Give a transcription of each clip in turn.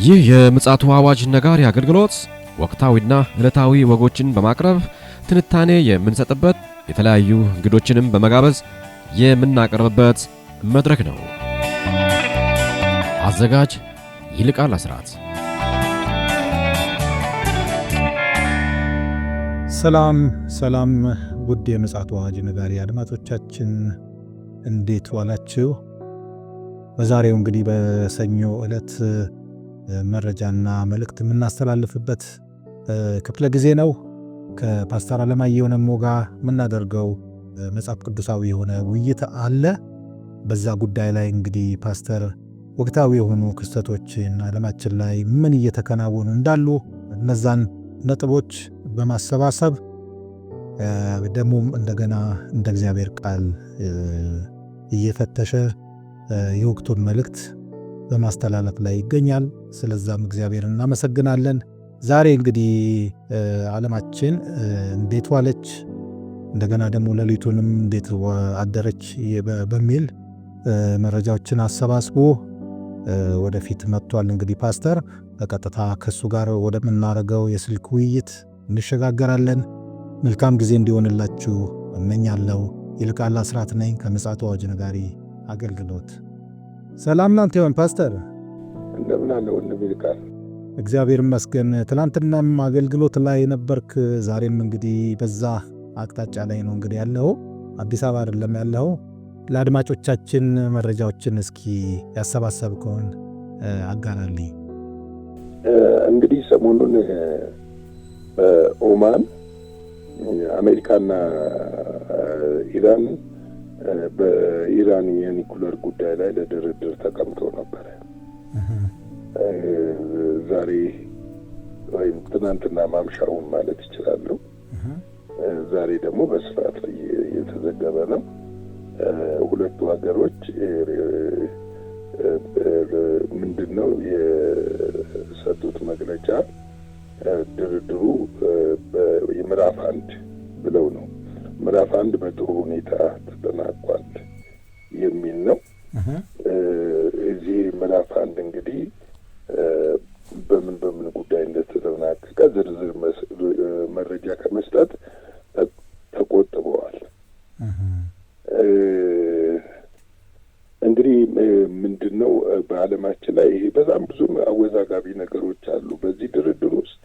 ይህ የምጽአቱ አዋጅ ነጋሪ አገልግሎት ወቅታዊና ዕለታዊ ወጎችን በማቅረብ ትንታኔ የምንሰጥበት የተለያዩ እንግዶችንም በመጋበዝ የምናቀርብበት መድረክ ነው። አዘጋጅ ይልቃል አስራት። ሰላም ውድ የምጽአቱ አዋጅ ነጋሪ አድማጮቻችን እንዴት ዋላችሁ? በዛሬው እንግዲህ በሰኞ ዕለት መረጃና መልእክት የምናስተላልፍበት ክፍለ ጊዜ ነው። ከፓስተር አለማየሁ ነሞ ጋር የምናደርገው መጽሐፍ ቅዱሳዊ የሆነ ውይይት አለ። በዛ ጉዳይ ላይ እንግዲህ ፓስተር ወቅታዊ የሆኑ ክስተቶችን ዓለማችን ላይ ምን እየተከናወኑ እንዳሉ እነዛን ነጥቦች በማሰባሰብ ደግሞ እንደገና እንደ እግዚአብሔር ቃል እየፈተሸ የወቅቱን መልእክት በማስተላለፍ ላይ ይገኛል። ስለዛም እግዚአብሔር እናመሰግናለን። ዛሬ እንግዲህ ዓለማችን እንዴት ዋለች፣ እንደገና ደግሞ ሌሊቱንም እንዴት አደረች በሚል መረጃዎችን አሰባስቦ ወደፊት መጥቷል። እንግዲህ ፓስተር በቀጥታ ከሱ ጋር ወደምናደርገው የስልክ ውይይት እንሸጋገራለን። መልካም ጊዜ እንዲሆንላችሁ እመኛለሁ። ይልቃል አስራት ነኝ ከምጽአቱ አዋጅ ነጋሪ አገልግሎት። ሰላም ላንተ ይሁን ፓስተር። እንደምን አለ ወንድም ይልቃል? እግዚአብሔር ይመስገን። ትናንትናም አገልግሎት ላይ ነበርክ፣ ዛሬም እንግዲህ በዛ አቅጣጫ ላይ ነው እንግዲህ ያለው። አዲስ አበባ አይደለም ያለው። ለአድማጮቻችን መረጃዎችን እስኪ ያሰባሰብከውን አጋራልኝ። እንግዲህ ሰሞኑን በኦማን አሜሪካና ኢራን በኢራን የኒኩለር ጉዳይ ላይ ለድርድር ተቀምጠው ነበረ። ዛሬ ወይም ትናንትና ማምሻውን ማለት ይችላለሁ። ዛሬ ደግሞ በስፋት እየተዘገበ ነው። ሁለቱ ሀገሮች ምንድነው የሰጡት መግለጫ? ድርድሩ የምዕራፍ 1 ብለው ነው። ምዕራፍ 1 በጥሩ ሁኔታ ተጠናቋል የሚል ነው። እዚህ ምዕራፍ 1 እንግዲህ በምን ጉዳይ እንደተጠናቀቀ ዝርዝር መረጃ ከመስጠት ተቆጥበዋል። እንግዲህ ምንድነው በዓለማችን ላይ ይሄ በጣም ብዙ አወዛጋቢ ነገሮች አሉ። በዚህ ድርድር ውስጥ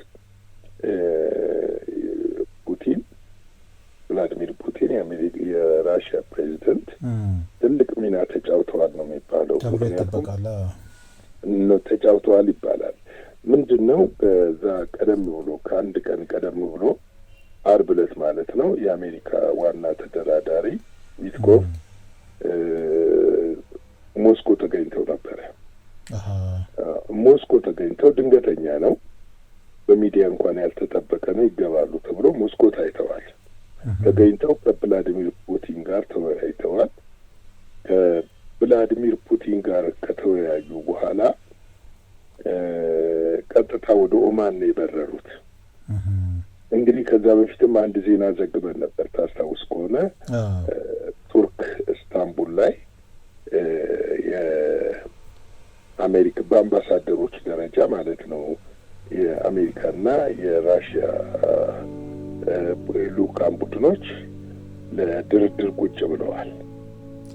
ቭላዲሚር ፑቲን የራሽያ ፕሬዚደንት ትልቅ ሚና ተጫውተዋል ነው የሚባለው። ተጫውተዋል ይባላል። ምንድነው በዛ ቀደም ብሎ ከአንድ ቀን ቀደም ብሎ አርብ ዕለት ማለት ነው የአሜሪካ ዋና ተደራዳሪ ዊትኮፍ ሞስኮ ተገኝተው ነበረ። ሞስኮ ተገኝተው ድንገተኛ ነው፣ በሚዲያ እንኳን ያልተጠበቀ ነው፣ ይገባሉ ተብሎ ሞስኮ ታይተዋል። ተገኝተው ከቭላዲሚር ፑቲን ጋር ተወያይተዋል። ከቭላዲሚር ፑቲን ጋር ከተወያዩ በኋላ ቀጥታ ወደ ኦማን ነው የበረሩት። እንግዲህ ከዛ በፊትም አንድ ዜና ዘግበን ነበር ታስታውስ ከሆነ ቱርክ ኢስታንቡል ላይ የአሜሪካ በአምባሳደሮች ደረጃ ማለት ነው የአሜሪካና የራሽያ ልኡካን ቡድኖች ለድርድር ቁጭ ብለዋል።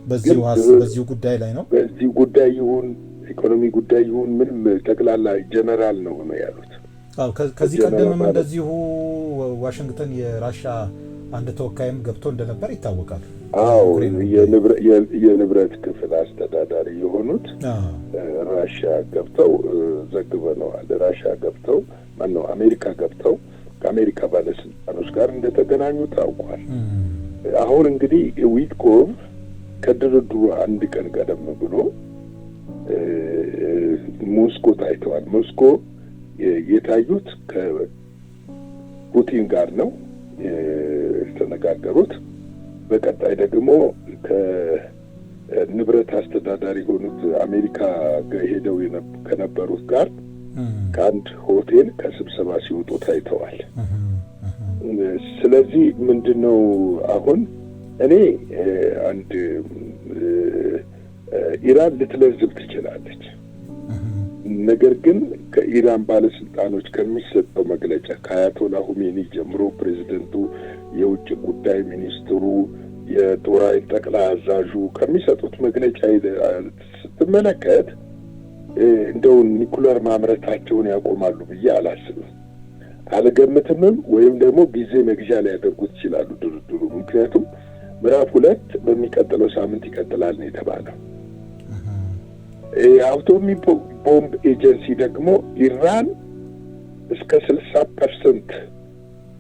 በዚሁ ጉዳይ ላይ ነው። በዚህ ጉዳይ ይሁን ኢኮኖሚ ጉዳይ ይሁን ምንም ጠቅላላ ጀነራል ነው ያሉት። ከዚህ ቀደምም እንደዚሁ ዋሽንግተን የራሻ አንድ ተወካይም ገብቶ እንደነበር ይታወቃል። አዎ የንብረት ክፍል አስተዳዳሪ የሆኑት ራሽያ ገብተው ዘግበነዋል። ራሽያ ገብተው ማነው አሜሪካ ገብተው ከአሜሪካ ባለስልጣኖች ጋር እንደተገናኙ ታውቋል። አሁን እንግዲህ ዊትኮቭ ከድርድሩ አንድ ቀን ቀደም ብሎ ሞስኮ ታይተዋል። ሞስኮ የታዩት ከፑቲን ጋር ነው የተነጋገሩት። በቀጣይ ደግሞ ከንብረት አስተዳዳሪ የሆኑት አሜሪካ ሄደው ከነበሩት ጋር ከአንድ ሆቴል ከስብሰባ ሲወጡ ታይተዋል። ስለዚህ ምንድነው አሁን እኔ አንድ ኢራን ልትለዝብ ትችላለች። ነገር ግን ከኢራን ባለስልጣኖች ከሚሰጠው መግለጫ ከአያቶላ ሁሜኒ ጀምሮ ፕሬዚደንቱ፣ የውጭ ጉዳይ ሚኒስትሩ፣ የጦር ኃይል ጠቅላይ አዛዡ ከሚሰጡት መግለጫ ስትመለከት እንደው ኒኩለር ማምረታቸውን ያቆማሉ ብዬ አላስብም፣ አልገምትምም። ወይም ደግሞ ጊዜ መግዣ ሊያደርጉት ይችላሉ ድርድሩ። ምክንያቱም ምዕራፍ 2 በሚቀጥለው ሳምንት ይቀጥላል ነው የተባለው። የአቶሚክ ቦምብ ኤጀንሲ ደግሞ ኢራን እስከ 60%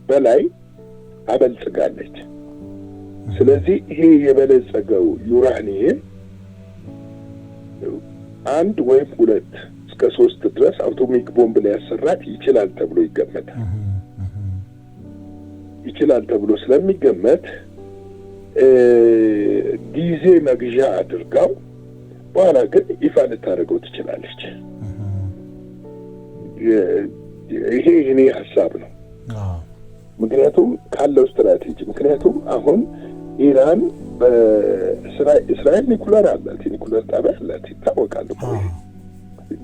በላይ አበልጽጋለች። ስለዚህ ይሄ የበለጸገው ዩራኒየም 1 ወይም 2 እስከ 3 ድረስ አቶሚክ ቦምብ ሊያሰራት ይችላል ተብሎ ይገመታል። ይችላል ተብሎ ስለሚገመት ጊዜ መግዣ አድርጋው በኋላ ግን ይፋ ልታደርገው ትችላለች። ይሄ የኔ ሀሳብ ነው። ምክንያቱም ካለው ስትራቴጂ ምክንያቱም አሁን ኢራን በእስራኤል ኒኩለር አላት፣ ኒኩለር ጣቢያ አላት ይታወቃል።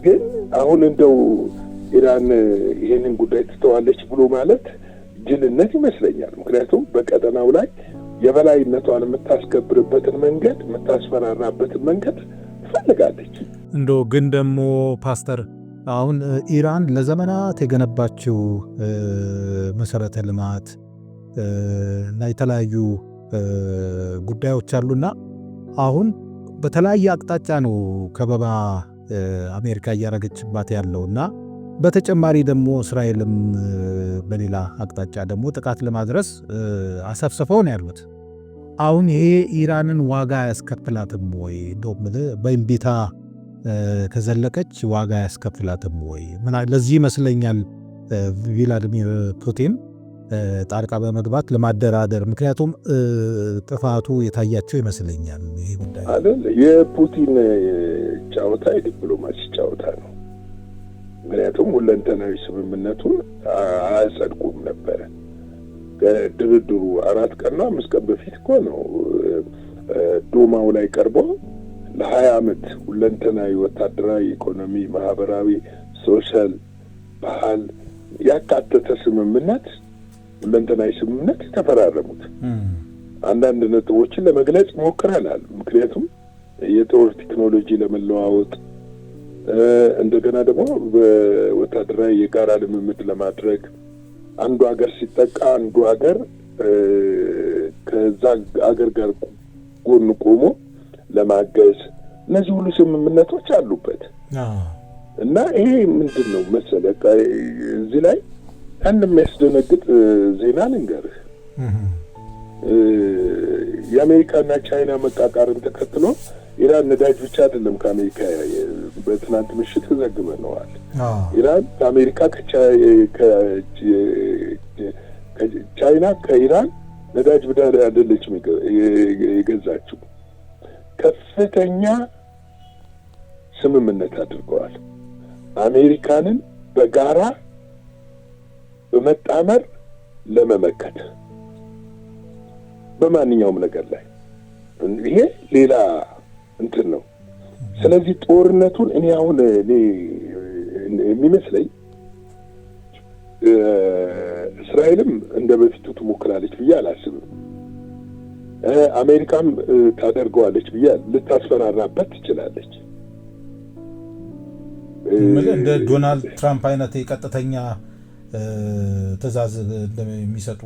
ግን አሁን እንደው ኢራን ይሄንን ጉዳይ ትተዋለች ብሎ ማለት ጅልነት ይመስለኛል። ምክንያቱም በቀጠናው ላይ የበላይነቷን የምታስከብርበትን መንገድ የምታስፈራራበትን መንገድ ትፈልጋለች። እንደው ግን ደግሞ ፓስተር አሁን ኢራን ለዘመናት የገነባችው መሰረተ ልማት እና የተለያዩ ጉዳዮች አሉና አሁን በተለያየ አቅጣጫ ነው ከበባ አሜሪካ እያረገችባት ያለውና በተጨማሪ ደግሞ እስራኤልም በሌላ አቅጣጫ ደግሞ ጥቃት ለማድረስ አሰፍስፈው ነው ያሉት። አሁን ይሄ ኢራንን ዋጋ ያስከፍላትም ወይ? እንደውም በእምቢታ ከዘለቀች ዋጋ ያስከፍላትም ወይ? ለዚህ ይመስለኛል ቪላዲሚር ፑቲን ጣልቃ በመግባት ለማደራደር፣ ምክንያቱም ጥፋቱ የታያቸው ይመስለኛል። ይሄ ጉዳይ አይደል የፑቲን ጫወታ የዲፕሎማሲ ጫወታ ነው። ምክንያቱም ሁለንተናዊ ስምምነቱን አያጸድቁም ነበረ። ድርድሩ 4 ቀንና 5 ቀን በፊት እኮ ነው ዶማው ላይ ቀርቦ ለ20 ዓመት ሁለንተናዊ ወታደራዊ፣ ኢኮኖሚ፣ ማህበራዊ፣ ሶሻል፣ ባህል ያካተተ ስምምነት ሁለንተናዊ ስምምነት የተፈራረሙት። አንዳንድ ነጥቦችን ለመግለጽ ሞክረናል። ምክንያቱም የጦር ቴክኖሎጂ ለመለዋወጥ እንደገና ደግሞ በወታደራዊ የጋራ ልምምድ ለማድረግ አንዱ ሀገር ሲጠቃ አንዱ ሀገር ከዛ ሀገር ጋር ጎን ቆሞ ለማገዝ እነዚህ ሁሉ ስምምነቶች አሉበት እና ይሄ ምንድን ነው መሰለህ እዚህ ላይ አንድ የሚያስደነግጥ ዜና ልንገርህ። የአሜሪካና ቻይና መቃቃርን ተከትሎ ኢራን ነዳጅ ብቻ አይደለም ከአሜሪካ በትናንት ምሽት ዘግበነዋል። ኢራን ከአሜሪካ ከቻይና ከኢራን ነዳጅ ብቻ አይደለችም የገዛችው፣ ከፍተኛ ስምምነት አድርገዋል። አሜሪካንን በጋራ በመጣመር ለመመከት በማንኛውም ነገር ላይ ይሄ ሌላ እንትን ነው። ስለዚህ ጦርነቱን እኔ የሚመስለኝ እስራኤልም እንደ በፊቱ ትሞክራለች ብዬ አላስብም። አሜሪካም ታደርገዋለች ብዬ ልታስፈራራበት ትችላለች። እንደ ዶናልድ ትራምፕ አይነት የቀጥተኛ ትዕዛዝ እንደሚሰጡ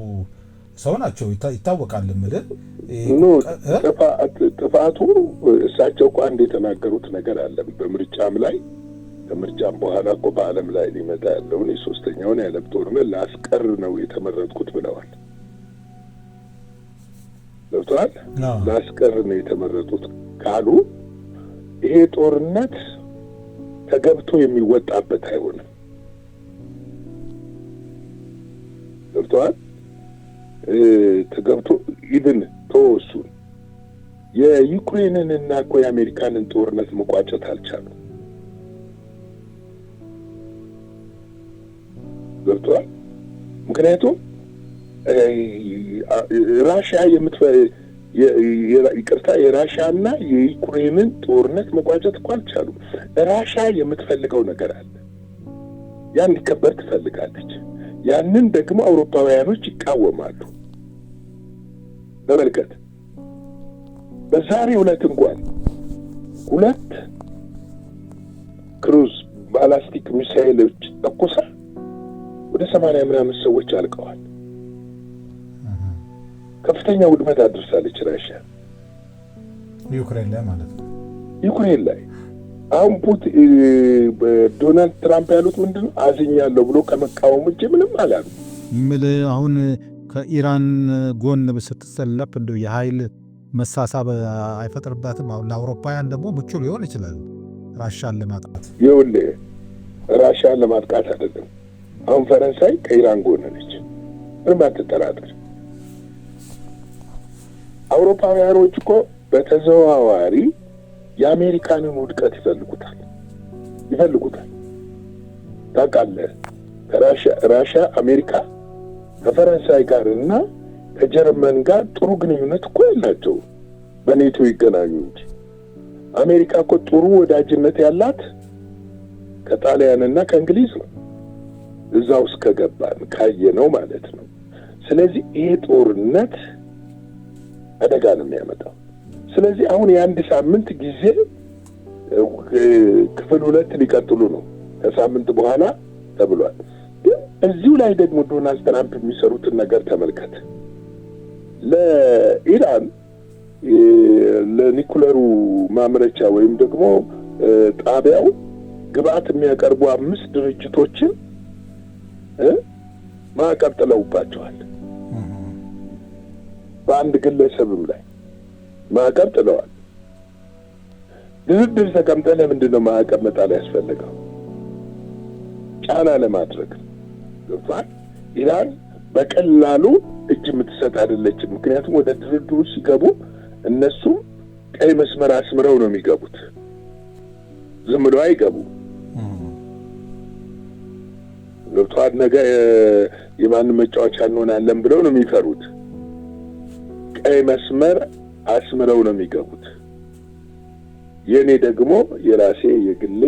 ሰው ናቸው ይታወቃል። ጥፋቱ እሳቸው እኮ አንድ የተናገሩት ነገር አለ። በምርጫም ላይ ከምርጫም በኋላ እኮ በዓለም ላይ ሊመጣ ያለውን የሶስተኛውን የዓለም ጦርነት ላስቀር ነው የተመረጥኩት ብለዋል። ገብቶሃል? ላስቀር ነው የተመረጡት ካሉ ይሄ ጦርነት ተገብቶ የሚወጣበት አይሆንም። ገብቶሃል? ተገብቶ ኢቭን ተወሱን የዩክሬንንና እኮ የአሜሪካንን ጦርነት መቋጨት አልቻሉም። ገብቶሃል? ምክንያቱም ራሽያ የራሽያና የዩክሬንን ጦርነት መቋጨት እኮ አልቻሉም። ራሽያ የምትፈልገው ነገር አለ። ያ እንዲከበር ትፈልጋለች። ያንን ደግሞ አውሮፓውያኖች ይቃወማሉ። ተመልከት፣ በዛሬው ዕለት እንኳን 2 ክሩዝ ባላስቲክ ሚሳኤሎች ተኩሳ ወደ 80 ምናምን ሰዎች አልቀዋል። ከፍተኛ ውድመት አድርሳለች ራሽያ ዩክሬን ላይ ማለት ነው። ዩክሬን ላይ አሁን ዶናልድ ትራምፕ ያሉት ምንድነው? አዝኛለሁ ብሎ ከመቃወም ውጭ ምንም አላሉ። አሁን ከኢራን ጎን ስትሰለፍ እንደው የኃይል መሳሳብ አይፈጥርባትም? አሁን ለአውሮፓውያን ደግሞ ምቹ ሊሆን ይችላል ራሽያን ለማጥቃት። ይኸውልህ ራሽያን ለማጥቃት አይደለም። አሁን ፈረንሳይ ከኢራን ጎን ነች፣ ምንም አትጠራጠር። አውሮፓውያኖች እኮ በተዘዋዋሪ የአሜሪካንን ውድቀት ይፈልጉታል። ታውቃለህ፣ ራሽያ አሜሪካ ከፈረንሳይ ጋር እና ከጀርመን ጋር ጥሩ ግንኙነት እኮ ያላቸው በኔቶ ይገናኙ እንጂ። አሜሪካ እኮ ጥሩ ወዳጅነት ያላት ከጣሊያንና ከእንግሊዝ ነው፣ እዛ ውስጥ ከገባን ካየነው ማለት ነው። ስለዚህ ይሄ ጦርነት አደጋ ነው የሚያመጣው። ስለዚህ አሁን የአንድ ሳምንት ጊዜ ክፍል 2 ሊቀጥሉ ነው ከሳምንት በኋላ ተብሏል። ግን እዚሁ ላይ ደግሞ ዶናልድ ትራምፕ የሚሰሩትን ነገር ተመልከት። ለኢራን ለኒኩለሩ ማምረቻ ወይም ደግሞ ጣቢያው ግብአት የሚያቀርቡ 5 ድርጅቶችን ማዕቀብ ጥለውባቸዋል። በአንድ ግለሰብም ላይ ማዕቀብ ጥለዋል። ድርድር ተቀምጠህ ለምንድን ነው ማዕቀብ መጣል ያስፈልገው? ጫና ለማድረግ ገብቷል። ኢራን በቀላሉ እጅ የምትሰጥ አይደለችም። ምክንያቱም ወደ ድርድሩ ሲገቡ እነሱም ቀይ መስመር አስምረው ነው የሚገቡት፣ ዝም ብለው አይገቡ። ገብቷል። ነገ የማንም መጫወቻ እንሆናለን ብለው ነው የሚፈሩት። ቀይ መስመር አስምረው ነው የሚገቡት። የኔ ደግሞ የራሴ የግሌ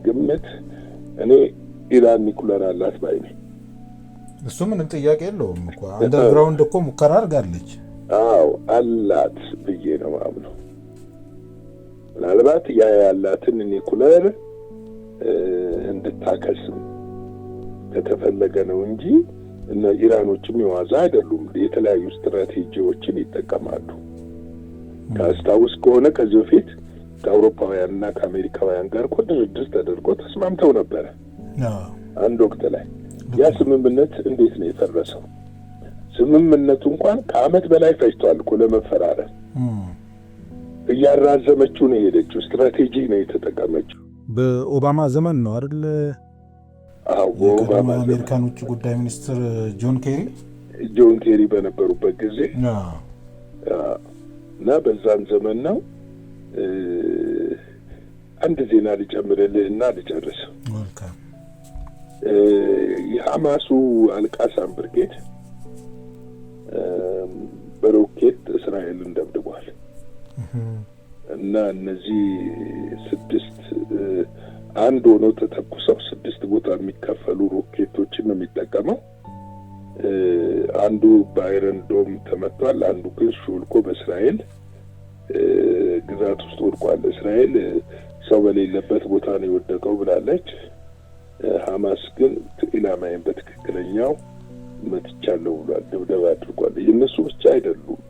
ግምት እኔ ኢራን ኒኩለር አላት ባይ ነኝ። እሱ ምንም ጥያቄ የለውም እኮ አንደርግራውንድ እኮ ሙከራ አድርጋለች። አዎ አላት ብዬ ነው ማምነው። ምናልባት ያ ያላትን ኒኩለር እንድታከስም ከተፈለገ ነው እንጂ እና ኢራኖችም የዋዛ አይደሉም። የተለያዩ ስትራቴጂዎችን ይጠቀማሉ። ካስታውስ ከሆነ ከዚህ በፊት ከአውሮፓውያንና ከአሜሪካውያን ጋር እኮ ድርድር ተደርጎ ተስማምተው ነበረ አንድ ወቅት ላይ። ያ ስምምነት እንዴት ነው የፈረሰው? ስምምነቱ እንኳን ከዓመት በላይ ፈጅቷል እኮ ለመፈራረም። እያራዘመችው ነው የሄደችው። ስትራቴጂ ነው የተጠቀመችው። በኦባማ ዘመን ነው አይደል? አዎ በኦባማ አሜሪካን ውጭ ጉዳይ ሚኒስትር ጆን ኬሪ በነበሩበት ጊዜ እና በዛን ዘመን ነው። አንድ ዜና ልጨምርልህ እና ልጨርስ። የሐማሱ አልቃሳም ብርጌድ በሮኬት እስራኤልን ደብድቧል እና እነዚህ 6 አንድ ሆኖ ተተኩሰው 6 ቦታ የሚከፈሉ ሮኬቶችን ነው የሚጠቀመው። አንዱ በአይረን ዶም ተመቷል፣ አንዱ ግን ሾልኮ በእስራኤል ግዛት ውስጥ ወድቋል። እስራኤል ሰው በሌለበት ቦታ ነው የወደቀው ብላለች። ሐማስ ግን ኢላማዬን በትክክለኛው መትቻለሁ ብሏል፣ ድብደባ አድርጓል። የእነሱ ብቻ አይደሉም።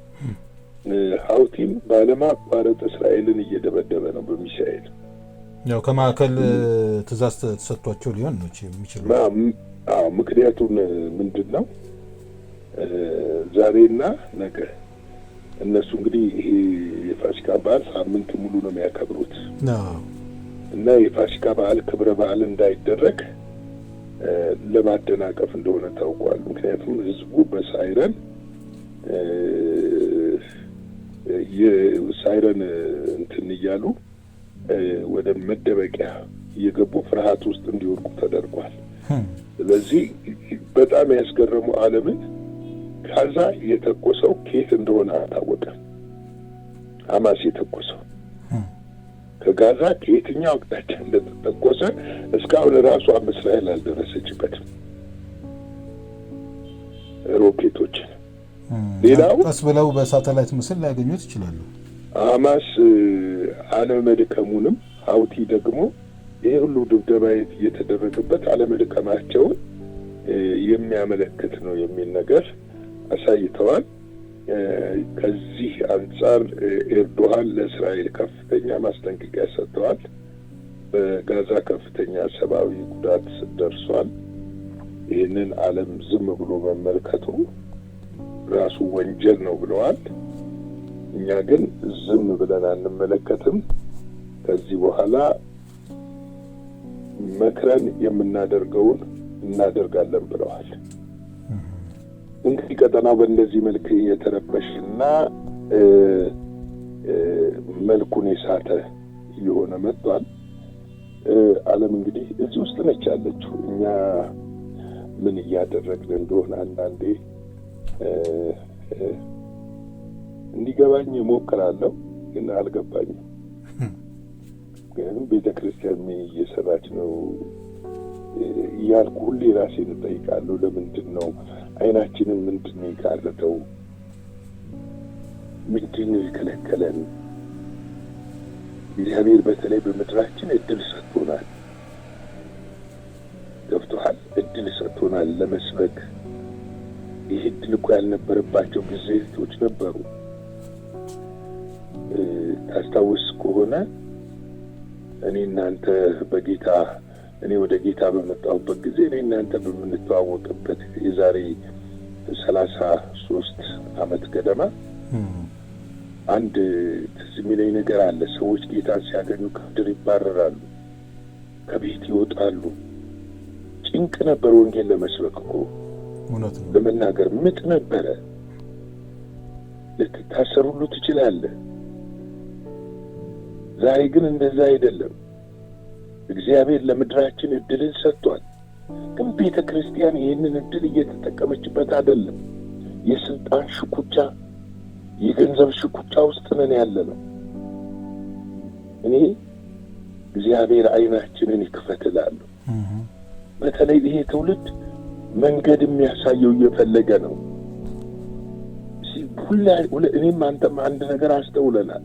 ሀውቲም ባለማቋረጥ እስራኤልን እየደበደበ ነው በሚሳኤል። ያው ከማዕከል ትእዛዝ ተሰጥቷቸው ሊሆን ነው የሚችለው። ምክንያቱም ምንድን ነው ዛሬና ነገ እነሱ እንግዲህ ይሄ የፋሲካ በዓል ሳምንት ሙሉ ነው የሚያከብሩት እና የፋሲካ በዓል ክብረ በዓል እንዳይደረግ ለማደናቀፍ እንደሆነ ታውቋል። ምክንያቱም ህዝቡ በሳይረን የሳይረን እንትን እያሉ ወደ መደበቂያ እየገቡ ፍርሃት ውስጥ እንዲወድቁ ተደርጓል። ስለዚህ በጣም ያስገረሙ ዓለምን ጋዛ የተኮሰው ኬት እንደሆነ አልታወቀም። ሐማስ የተኮሰው ከጋዛ ከየትኛው አቅጣጫ እንደተተኮሰ እስካሁን ራሷም እስራኤል አልደረሰችበትም። ሮኬቶችን ሌላው ቀስ ብለው በሳተላይት ምስል ሊያገኙት ይችላሉ። ሐማስ አለመድከሙንም ሀውቲ ደግሞ ይሄ ሁሉ ድብደባ እየተደረገበት አለመድከማቸውን የሚያመለክት ነው የሚል ነገር አሳይተዋል። ከዚህ አንጻር ኤርዶሃን ለእስራኤል ከፍተኛ ማስጠንቀቂያ ሰጥተዋል። በጋዛ ከፍተኛ ሰብአዊ ጉዳት ደርሷል። ይህንን ዓለም ዝም ብሎ መመልከቱ ራሱ ወንጀል ነው ብለዋል። እኛ ግን ዝም ብለን አንመለከትም። ከዚህ በኋላ መክረን የምናደርገውን እናደርጋለን ብለዋል። እንግዲህ ቀጠናው በእንደዚህ መልክ የተረበሸና መልኩን የሳተ እየሆነ መጥቷል። ዓለም እንግዲህ እዚህ ውስጥ ነች ያለችው። እኛ ምን እያደረግን እንደሆነ አንዳንዴ እንዲገባኝ እሞክራለሁ፣ ግን አልገባኝም። ግን ቤተክርስቲያን ምን እየሰራች ነው እያልኩ ሁሌ ራሴን እጠይቃለሁ። ለምንድን ነው አይናችንን ምንድን ነው የጋረደው? ምንድን ነው የከለከለን? እግዚአብሔር በተለይ በምድራችን እድል ሰጥቶናል። ገብቶሃል? እድል ሰጥቶናል ለመስበክ። ይህ እድል እኮ ያልነበረባቸው ጊዜዎች ነበሩ። ታስታውስ ከሆነ እኔ እናንተ በጌታ እኔ ወደ ጌታ በመጣሁበት ጊዜ እኔ እናንተ በምንተዋወቅበት የዛሬ 33 ዓመት ገደማ አንድ ትዝ የሚለኝ ነገር አለ። ሰዎች ጌታን ሲያገኙ ከምድር ይባረራሉ፣ ከቤት ይወጣሉ። ጭንቅ ነበር ወንጌል ለመስበክ እኮ ለመናገር ምጥ ነበረ። ልትታሰር ሁሉ ትችላለህ። ዛሬ ግን እንደዛ አይደለም። እግዚአብሔር ለምድራችን እድልን ሰጥቷል። ግን ቤተ ክርስቲያን ይህንን እድል እየተጠቀመችበት አይደለም። የስልጣን ሽኩቻ፣ የገንዘብ ሽኩቻ ውስጥ ነን ያለ ነው። እኔ እግዚአብሔር አይናችንን ይክፈትላለሁ። በተለይ ይሄ ትውልድ መንገድ የሚያሳየው እየፈለገ ነው። እኔም አንተም አንድ ነገር አስተውለናል።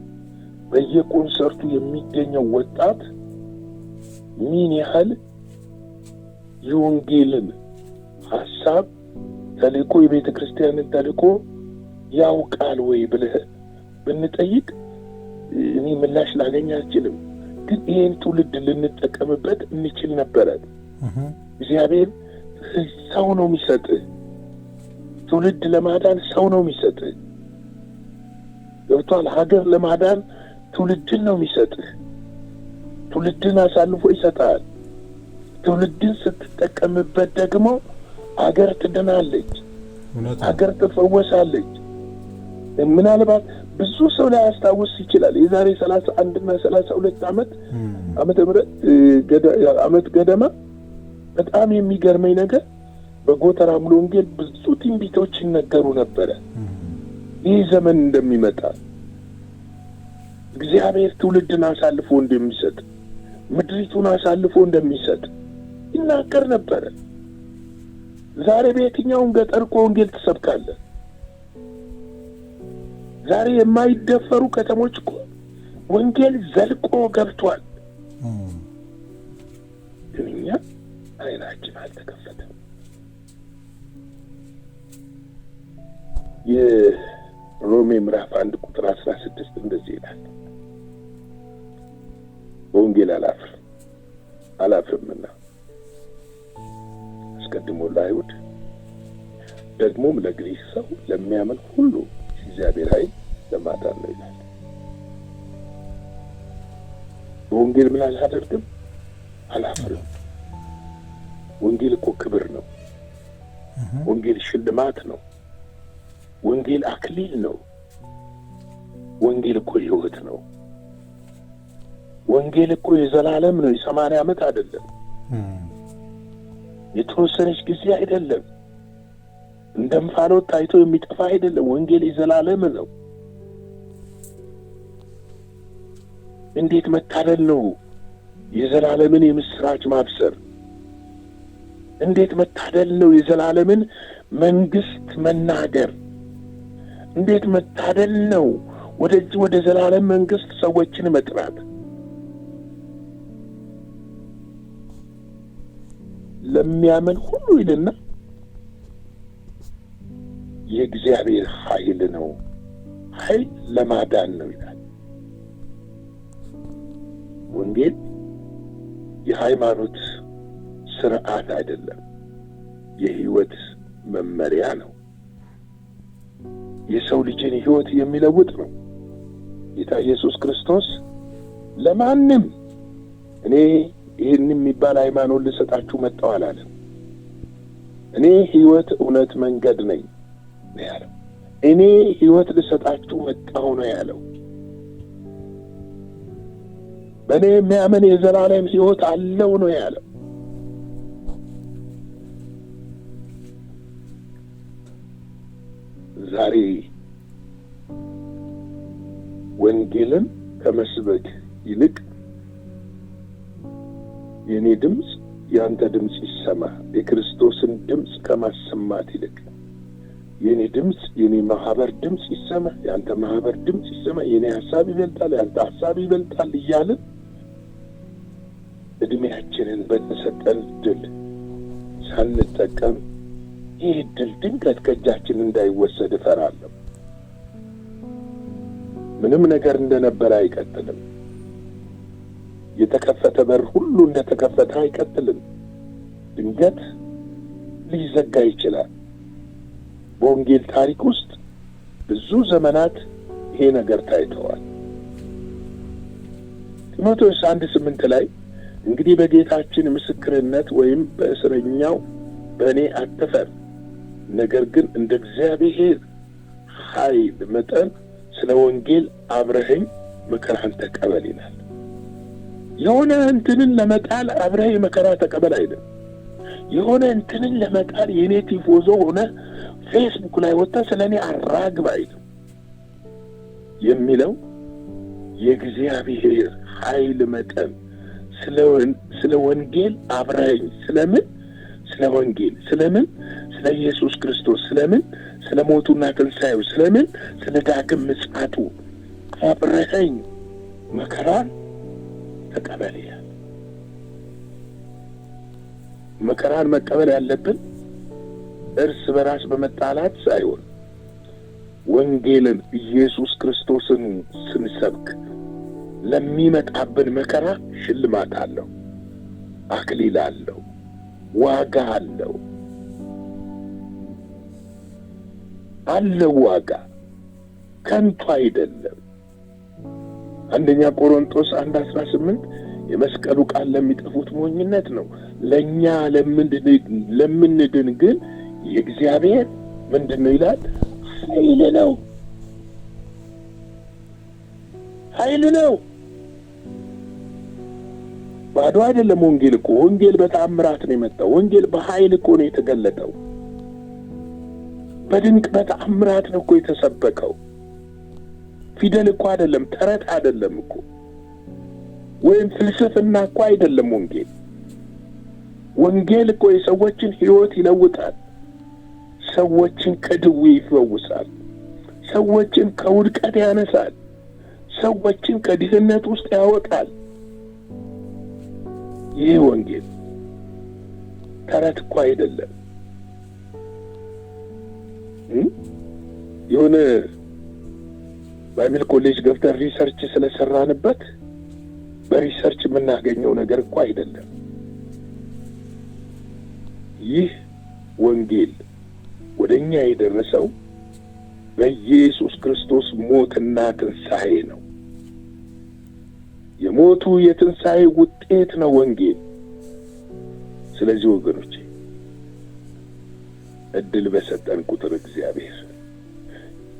በየኮንሰርቱ የሚገኘው ወጣት ምን ያህል የወንጌልን ሐሳብ ተልእኮ የቤተ ክርስቲያንን ተልእኮ ያውቃል ወይ ብለህ ብንጠይቅ እኔ ምላሽ ላገኝ አልችልም። ግን ይህን ትውልድ ልንጠቀምበት እንችል ነበረ። እግዚአብሔር ሰው ነው የሚሰጥህ። ትውልድ ለማዳን ሰው ነው የሚሰጥህ። ገብቶሃል? ሀገር ለማዳን ትውልድን ነው የሚሰጥህ። ትውልድን አሳልፎ ይሰጣል። ትውልድን ስትጠቀምበት ደግሞ ሀገር ትድናለች፣ ሀገር ትፈወሳለች። ምናልባት ብዙ ሰው ላይ ያስታውስ ይችላል። የዛሬ 31 እና 32 ዓመት ገደማ በጣም የሚገርመኝ ነገር በጎተራ ሙሉ ወንጌል ብዙ ትንቢቶች ይነገሩ ነበረ። ይህ ዘመን እንደሚመጣ እግዚአብሔር ትውልድን አሳልፎ እንደሚሰጥ፣ ምድሪቱን አሳልፎ እንደሚሰጥ ይናገር ነበረ። ዛሬ በየትኛውም ገጠር እኮ ወንጌል ትሰብካለህ። ዛሬ የማይደፈሩ ከተሞች እኮ ወንጌል ዘልቆ ገብቷል። ግን እኛ አይናችን አልተከፈተም። የሮሜ ምዕራፍ 1 ቁጥር 16 እንደዚህ ይላል፣ በወንጌል አላፍርምና አስቀድሞ ለአይሁድ ደግሞም ለግሪክ ሰው ለሚያምን ሁሉ እግዚአብሔር ኃይል ለማዳን ነው ይላል። በወንጌል ምን አላደርግም? አላፍርም። ወንጌል እኮ ክብር ነው። ወንጌል ሽልማት ነው። ወንጌል አክሊል ነው። ወንጌል እኮ ሕይወት ነው። ወንጌል እኮ የዘላለም ነው። የ80 ዓመት አይደለም፣ የተወሰነች ጊዜ አይደለም፣ እንደ እንፋሎት ታይቶ የሚጠፋ አይደለም። ወንጌል የዘላለም ነው። እንዴት መታደል ነው የዘላለምን የምስራች ማብሰር! እንዴት መታደል ነው የዘላለምን መንግስት መናገር! እንዴት መታደል ነው ወደ ዘላለም መንግስት ሰዎችን መጥራት! ለሚያምን ሁሉ ይልና የእግዚአብሔር ኃይል ነው፣ ኃይል ለማዳን ነው ይላል። ወንጌል የሃይማኖት ስርዓት አይደለም፣ የህይወት መመሪያ ነው። የሰው ልጅን ህይወት የሚለውጥ ነው። ጌታ ኢየሱስ ክርስቶስ ለማንም እኔ ይህን የሚባል ሃይማኖት ልሰጣችሁ መጣሁ አላለም። እኔ ህይወት፣ እውነት፣ መንገድ ነኝ ነው ያለው። እኔ ህይወት ልሰጣችሁ መጣሁ ነው ያለው። በእኔ የሚያምን የዘላለም ህይወት አለው ነው ያለው። ዛሬ ወንጌልን ከመስበክ ይልቅ የኔ ድምጽ ያንተ ድምጽ ይሰማ፣ የክርስቶስን ድምጽ ከማሰማት ይልቅ የኔ ድምጽ የኔ ማህበር ድምጽ ይሰማ፣ ያንተ ማህበር ድምጽ ይሰማ፣ የኔ ሐሳብ ይበልጣል፣ ያንተ ሐሳብ ይበልጣል እያልን እድሜያችንን በተሰጠን ድል ሳንጠቀም ይህ ድል ድንገት ከእጃችን እንዳይወሰድ እፈራለሁ። ምንም ነገር እንደነበረ አይቀጥልም። የተከፈተ በር ሁሉ እንደተከፈተ አይቀጥልም። ድንገት ሊዘጋ ይችላል። በወንጌል ታሪክ ውስጥ ብዙ ዘመናት ይሄ ነገር ታይተዋል። ጢሞቴዎስ 1:8 ላይ እንግዲህ በጌታችን ምስክርነት ወይም በእስረኛው በእኔ አትፈር፣ ነገር ግን እንደ እግዚአብሔር ኃይል መጠን ስለ ወንጌል አብረኸኝ መከራን ተቀበል ይላል። የሆነ እንትንን ለመጣል አብረኸኝ መከራ ተቀበል አይደለም። የሆነ እንትንን ለመጣል የኔ ቲፎዞ ሆነ ፌስቡክ ላይ ወጣ ስለኔ አራግብ አይደለም የሚለው የእግዚአብሔር ኃይል መጠን ስለ ወንጌል አብረኸኝ ስለምን ስለ ወንጌል ስለምን ስለ ኢየሱስ ክርስቶስ ስለምን ስለ ሞቱና ትንሣኤው ስለምን ስለ ዳግም ምጽአቱ አብረኸኝ መከራን ተቀበል ይላል። መከራን መቀበል ያለብን እርስ በራስ በመጣላት ሳይሆን ወንጌልን ኢየሱስ ክርስቶስን ስንሰብክ ለሚመጣብን መከራ ሽልማት አለው፣ አክሊል አለው፣ ዋጋ አለው ዋጋ ከንቱ አይደለም። አንደኛ ቆሮንቶስ 1:18 የመስቀሉ ቃል ለሚጠፉት ሞኝነት ነው፣ ለኛ ለምንድን ግን የእግዚአብሔር ምንድነው ይላል? ኃይል ነው። ኃይል ነው። ባዶ አይደለም። ወንጌል በተአምራት ነው የመጣው። ወንጌል በኃይል እኮ ነው የተገለጠው። በድንቅ በተአምራት ነው እኮ የተሰበከው። ፊደል እኮ አይደለም፣ ተረት አይደለም እኮ ወይም ፍልስፍና እኮ አይደለም። ወንጌል እኮ የሰዎችን ሕይወት ይለውጣል። ሰዎችን ከድዌ ይፈውሳል። ሰዎችን ከውድቀት ያነሳል። ሰዎችን ከድህነት ውስጥ ያወጣል። ይህ ወንጌል ተረት እኮ አይደለም። የሆነ ባይብል ኮሌጅ ገብተን ሪሰርች ስለሰራንበት በሪሰርች የምናገኘው ነገር እኮ አይደለም። ይህ ወንጌል ወደኛ የደረሰው በኢየሱስ ክርስቶስ ሞትና ትንሣኤ ነው። የሞቱ የትንሣኤ ውጤት ነው ወንጌል። ስለዚህ ወገኖቼ እድል በሰጠን ቁጥር እግዚአብሔር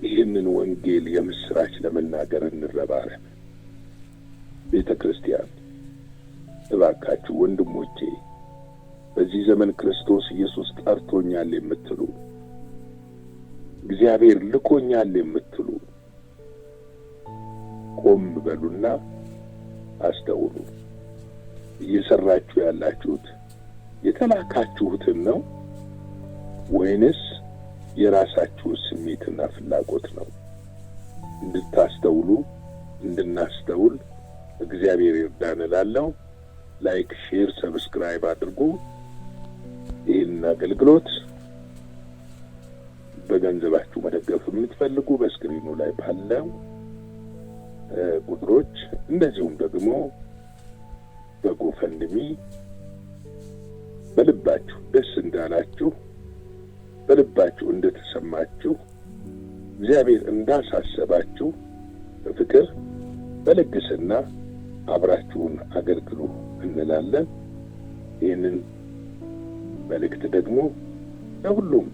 ይህንን ወንጌል የምስራች ለመናገር እንረባረብ። ቤተ ክርስቲያን እባካችሁ ወንድሞቼ፣ በዚህ ዘመን ክርስቶስ ኢየሱስ ጠርቶኛል የምትሉ፣ እግዚአብሔር ልኮኛል የምትሉ ቆም በሉና አስተውሉ። እየሰራችሁ ያላችሁት የተላካችሁትን ነው ወይንስ የራሳችሁ ስሜትና ፍላጎት ነው? እንድታስተውሉ እንድናስተውል እግዚአብሔር ይርዳን እላለሁ። ላይክ፣ ሼር፣ ሰብስክራይብ አድርጉ። ይህን አገልግሎት በገንዘባችሁ መደገፍ የምትፈልጉ በስክሪኑ ላይ ባለው ቁጥሮች እንደዚሁም ደግሞ በጎፈንድሚ በልባችሁ ደስ እንዳላችሁ በልባችሁ እንደተሰማችሁ እግዚአብሔር እንዳሳሰባችሁ በፍቅር በልግስና አብራችሁን አገልግሉ እንላለን። ይህንን መልእክት ደግሞ ለሁሉም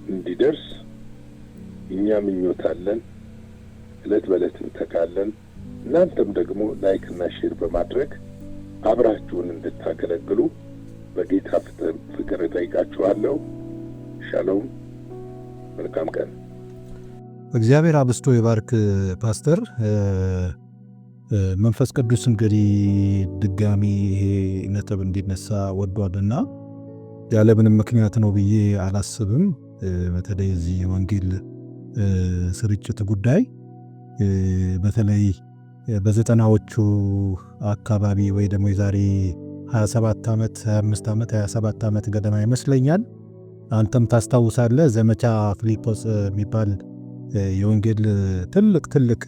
እንዲደርስ እኛ ምኞታለን። ዕለት በዕለት እንተካለን። እናንተም ደግሞ ላይክ እና ሼር በማድረግ አብራችሁን እንድታገለግሉ በጌታ ፍቅር እጠይቃችኋለሁ። ሻሎም፣ መልካም ቀን። እግዚአብሔር አብስቶ ይባርክ ፓስተር። መንፈስ ቅዱስ እንግዲህ ድጋሚ ይሄ ነጥብ እንዲነሳ ወዷልና ያለምንም ምክንያት ነው ብዬ አላስብም። በተለይ እዚህ የወንጌል ስርጭት ጉዳይ በተለይ በዘጠናዎቹ አካባቢ ወይ ደግሞ የዛሬ 27 ዓመት 25 ዓመት 27 ዓመት ገደማ ይመስለኛል። አንተም ታስታውሳለህ፣ ዘመቻ ፊልጶስ የሚባል የወንጌል ትልቅ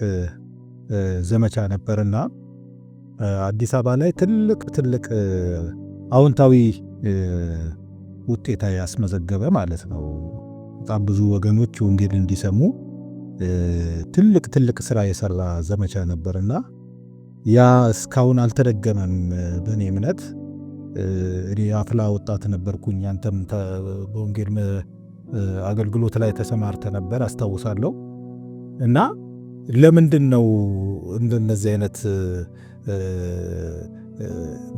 ዘመቻ ነበርና አዲስ አበባ ላይ ትልቅ አዎንታዊ ውጤት ያስመዘገበ ማለት ነው። በጣም ብዙ ወገኖች ወንጌል እንዲሰሙ ትልቅ ስራ የሰራ ዘመቻ ነበርና ያ እስካሁን አልተደገመም። በእኔ እምነት እኔ አፍላ ወጣት ነበርኩኝ። አንተም በወንጌል አገልግሎት ላይ ተሰማርተ ነበር አስታውሳለሁ። እና ለምንድን ነው እንደነዚህ አይነት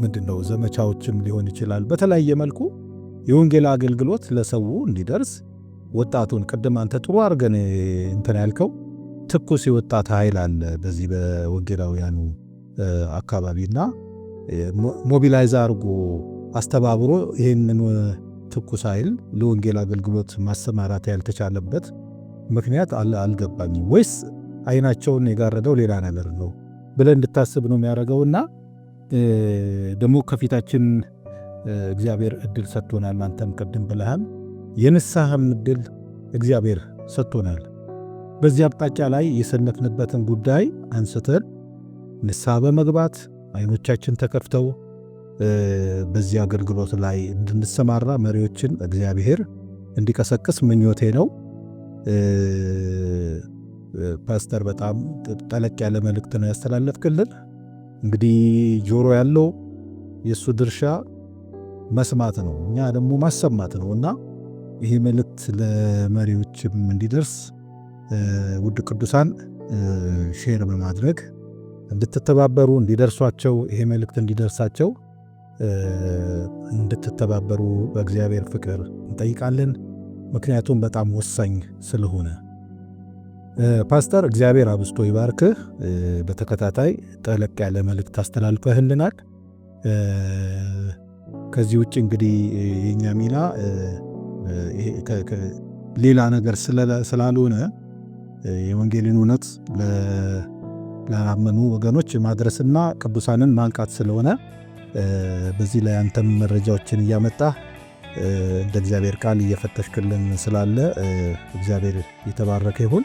ምንድነው ዘመቻዎችም ሊሆን ይችላል በተለያየ መልኩ የወንጌል አገልግሎት ለሰው እንዲደርስ ወጣቱን ቅድም አንተ ጥሩ አድርገን እንትን ያልከው ትኩስ የወጣት ኃይል አለ በዚህ በወንጌላውያኑ አካባቢና ሞቢላይዝ አድርጎ አስተባብሮ ይህንን ትኩስ ኃይል ለወንጌል አገልግሎት ማሰማራት ያልተቻለበት ምክንያት አልገባኝም። ወይስ አይናቸውን የጋረደው ሌላ ነገር ነው ብለን እንድታስብ ነው የሚያደርገውና ደግሞ ከፊታችን እግዚአብሔር እድል ሰጥቶናል። አንተም ቅድም ብለሃል የንስሐም እድል እግዚአብሔር ሰጥቶናል። በዚህ አቅጣጫ ላይ የሰነፍንበትን ጉዳይ አንስተን ንስሐ በመግባት አይኖቻችን ተከፍተው በዚህ አገልግሎት ላይ እንድንሰማራ መሪዎችን እግዚአብሔር እንዲቀሰቅስ ምኞቴ ነው። ፓስተር በጣም ጠለቅ ያለ መልእክት ነው ያስተላለፍክልን። እንግዲህ ጆሮ ያለው የሱ ድርሻ መስማት ነው፣ እኛ ደግሞ ማሰማት ነውና ይሄ መልእክት ለመሪዎችም እንዲደርስ ውድ ቅዱሳን ሼር በማድረግ እንድትተባበሩ እንዲደርሷቸው ይሄ መልእክት እንዲደርሳቸው እንድትተባበሩ በእግዚአብሔር ፍቅር እንጠይቃለን። ምክንያቱም በጣም ወሳኝ ስለሆነ። ፓስተር እግዚአብሔር አብስቶ ይባርክህ። በተከታታይ ጠለቅ ያለ መልእክት አስተላልፈህልናል። ከዚህ ውጭ እንግዲህ የኛ ሚና ሌላ ነገር ስላልሆነ የወንጌልን እውነት ላመኑ ወገኖች ማድረስና ቅዱሳንን ማንቃት ስለሆነ በዚህ ላይ አንተም መረጃዎችን እያመጣ እንደ እግዚአብሔር ቃል እየፈተሽክልን ስላለ እግዚአብሔር የተባረከ ይሁን።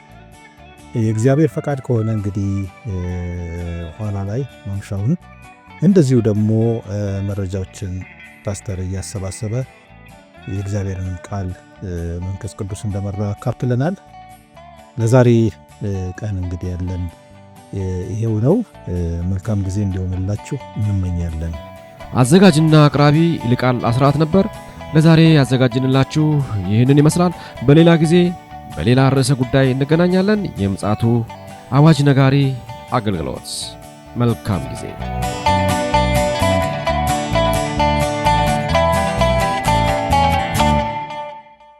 የእግዚአብሔር ፈቃድ ከሆነ እንግዲህ ኋላ ላይ ማምሻውን እንደዚሁ ደግሞ መረጃዎችን ፓስተር እያሰባሰበ የእግዚአብሔርን ቃል መንፈስ ቅዱስ እንደመራ አካፍለናል። ለዛሬ ቀን እንግዲህ ያለን ይሄው ነው። መልካም ጊዜ እንዲሆንላችሁ እንመኛለን። አዘጋጅና አቅራቢ ይልቃል አስራት ነበር። ለዛሬ ያዘጋጅንላችሁ ይህንን ይመስላል። በሌላ ጊዜ በሌላ ርዕሰ ጉዳይ እንገናኛለን። የምጽአቱ አዋጅ ነጋሪ አገልግሎት። መልካም ጊዜ